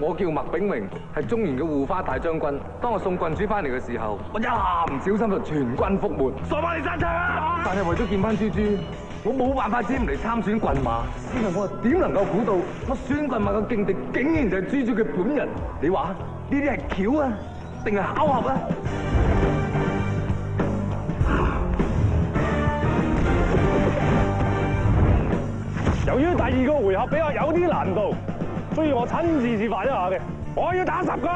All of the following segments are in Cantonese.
我叫麥炳榮，係中原嘅護花大將軍。當我送郡主翻嚟嘅時候，我一下唔小心就全軍覆沒。傻馬你山槍啊！但係為咗見翻豬豬，我冇辦法之唔嚟參選郡馬。因為我點能夠估到我選郡馬嘅勁敵竟然就係豬豬嘅本人？你話呢啲係巧啊，定係巧合啊？由於第二個回合比較有啲難度，所以我親自示範一下嘅。我要打10個。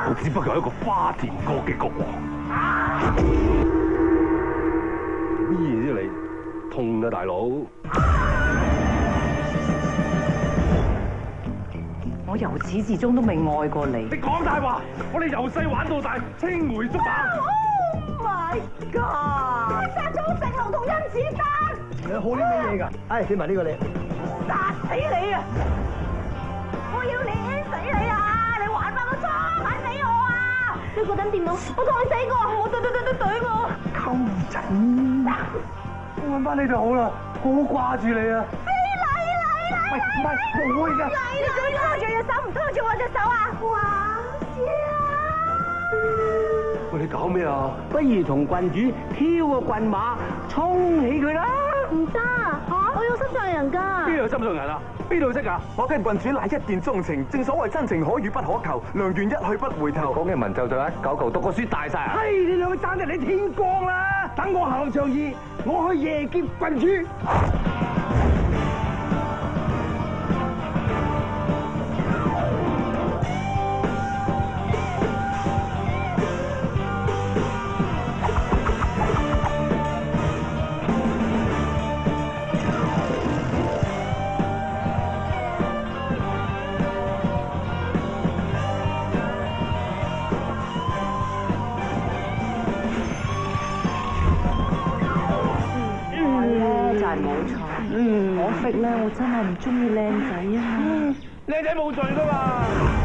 我只不過係一個花田國嘅國王。咩啫你？痛啊大佬！我由始至終都未愛過你。你講大話！我哋由細玩到大，青梅竹馬。Oh my god！ 我殺咗成龍同甄子丹。你好啲咩嘢㗎？唉，俾埋呢個你。殺死你啊！我要碾死你啊！你還翻個裝眼俾我啊！你嗰陣掂到，我同你死過，我懟我。溝仔，我揾翻你就好啦，我好掛住你啊！喂，唔係，唔會㗎。你做咩拖住隻手唔拖住我隻手啊？王喂，你搞咩啊？不如同郡主挑個郡馬，衝起佢啦！唔得嚇，我有心上人㗎。邊有心上人啊？邊度識啊？我跟郡主乃一見鍾情，正所謂真情可遇不可求，良緣一去不回頭。講嘅文縐縐一九球，讀個書大晒啊！嘿，你兩個爭得你天光啦！等我行仗義，我去夜劫郡主。可惜咧，我真係唔中意靚仔啊！靚仔冇罪㗎嘛。